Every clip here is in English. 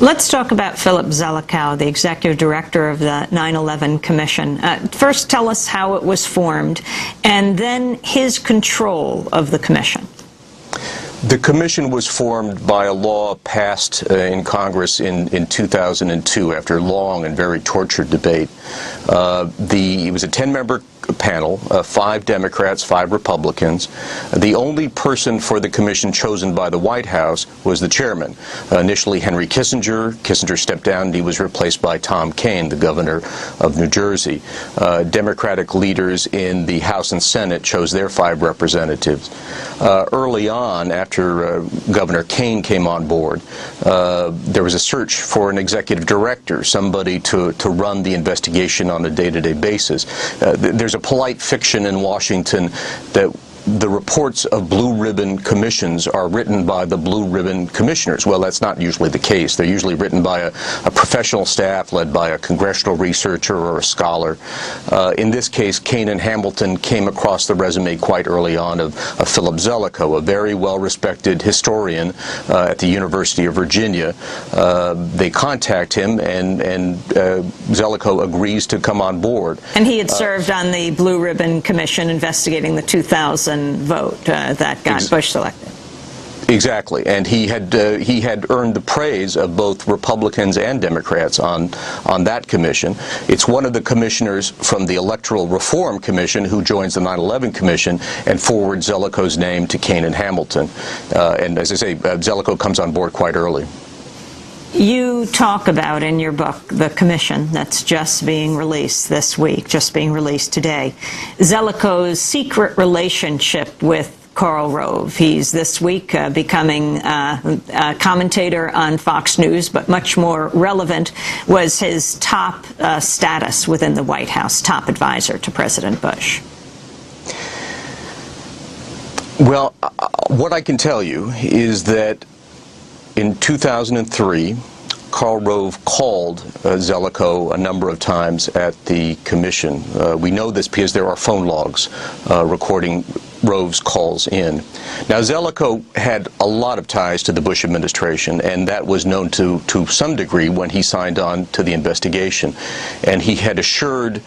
Let's talk about Philip Zelikow, the executive director of the 9/11 Commission. First, tell us how it was formed, and then his control of the commission. The commission was formed by a law passed in Congress in 2002 after long and very tortured debate. It was a 10-member panel, 5 Democrats, 5 Republicans. The only person for the commission chosen by the White House was the chairman. Initially Henry Kissinger. Kissinger stepped down and he was replaced by Tom Kean, the governor of New Jersey. Democratic leaders in the House and Senate chose their 5 representatives. Early on, after Governor Kean came on board, there was a search for an executive director, somebody to run the investigation on a day-to-day basis. There's a polite fiction in Washington that the reports of blue ribbon commissions are written by the blue ribbon commissioners. Well, that's not usually the case. They're usually written by a professional staff led by a congressional researcher or a scholar. In this case, Kean and Hamilton came across the resume quite early on of Philip Zelikow, a very well-respected historian at the University of Virginia. They contact him, and Zelikow agrees to come on board. And he had served on the Blue Ribbon Commission investigating the 2000 vote that got Bush selected. Exactly, and he had earned the praise of both Republicans and Democrats on that commission. It's one of the commissioners from the Electoral Reform Commission who joins the 9/11 Commission and forwards Zelikow's name to Kean and Hamilton. And as I say, Zelikow comes on board quite early. You talk about in your book the commission that's just being released this week, just being released today, Zelikow's secret relationship with Karl Rove. He's this week becoming a commentator on Fox News, but much more relevant was his top status within the White House, top advisor to President Bush. Well, what I can tell you is that in 2003, Karl Rove called Zelikow a number of times at the commission. We know this because there are phone logs recording Rove's calls in. Now, Zelikow had a lot of ties to the Bush administration, and that was known to some degree when he signed on to the investigation. And he had assured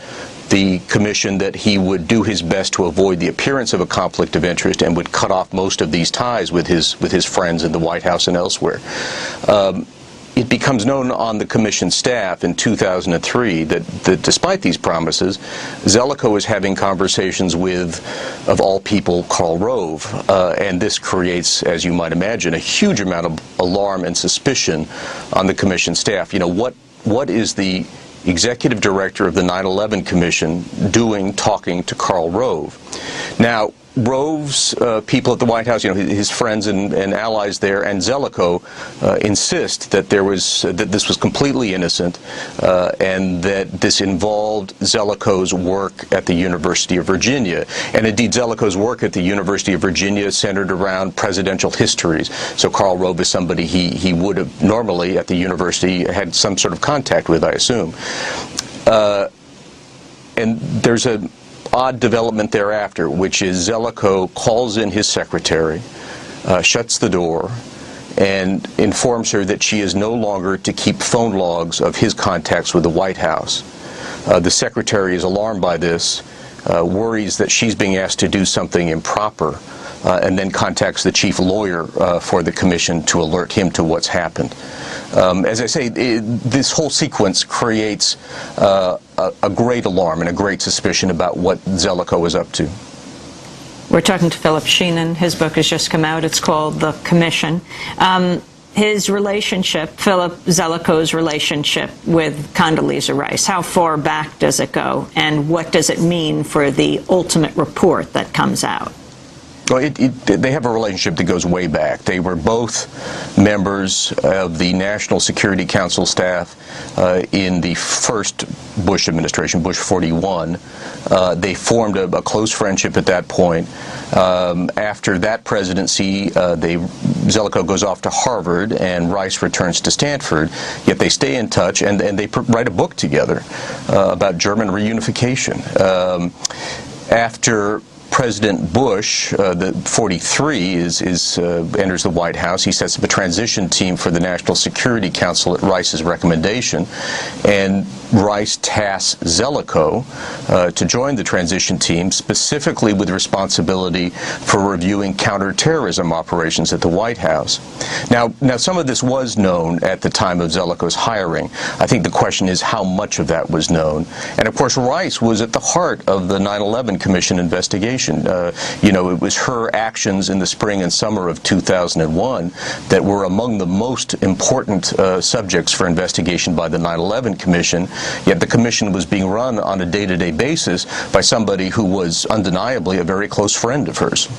the commission that he would do his best to avoid the appearance of a conflict of interest and would cut off most of these ties with his friends in the White House and elsewhere. It becomes known on the commission staff in 2003 that despite these promises, Zelikow is having conversations with, of all people, Karl Rove. And this creates, as you might imagine, a huge amount of alarm and suspicion on the commission staff. You know, what is the executive director of the 9/11 Commission doing talking to Karl Rove? Now, Rove's people at the White House, you know, his friends and allies there, and Zelikow insist that this was completely innocent, and that this involved Zelikow's work at the University of Virginia. And indeed, Zelikow's work at the University of Virginia centered around presidential histories. So Karl Rove is somebody he would have normally at the university had some sort of contact with, I assume. And there's a odd development thereafter, which is Zelikow calls in his secretary, shuts the door, and informs her that she is no longer to keep phone logs of his contacts with the White House. The secretary is alarmed by this, worries that she's being asked to do something improper, and then contacts the chief lawyer for the commission to alert him to what's happened. As I say, this whole sequence creates a great alarm and a great suspicion about what Zelikow is up to. We're talking to Phillip Shenon. His book has just come out. It's called The Commission. His relationship, Philip Zelikow's relationship with Condoleezza Rice, how far back does it go, and what does it mean for the ultimate report that comes out? Well, they have a relationship that goes way back. They were both members of the National Security Council staff in the first Bush administration, Bush 41. They formed a close friendship at that point. After that presidency, Zelikow goes off to Harvard and Rice returns to Stanford, yet they stay in touch, and they write a book together about German reunification. After President Bush, the 43, enters the White House, he sets up a transition team for the National Security Council at Rice's recommendation, and Rice tasks Zelikow to join the transition team, specifically with responsibility for reviewing counterterrorism operations at the White House. Now, some of this was known at the time of Zelikow's hiring. I think the question is how much of that was known. And of course, Rice was at the heart of the 9/11 Commission investigation. It was her actions in the spring and summer of 2001 that were among the most important subjects for investigation by the 9/11 Commission, yet the commission was being run on a day-to-day basis by somebody who was undeniably a very close friend of hers.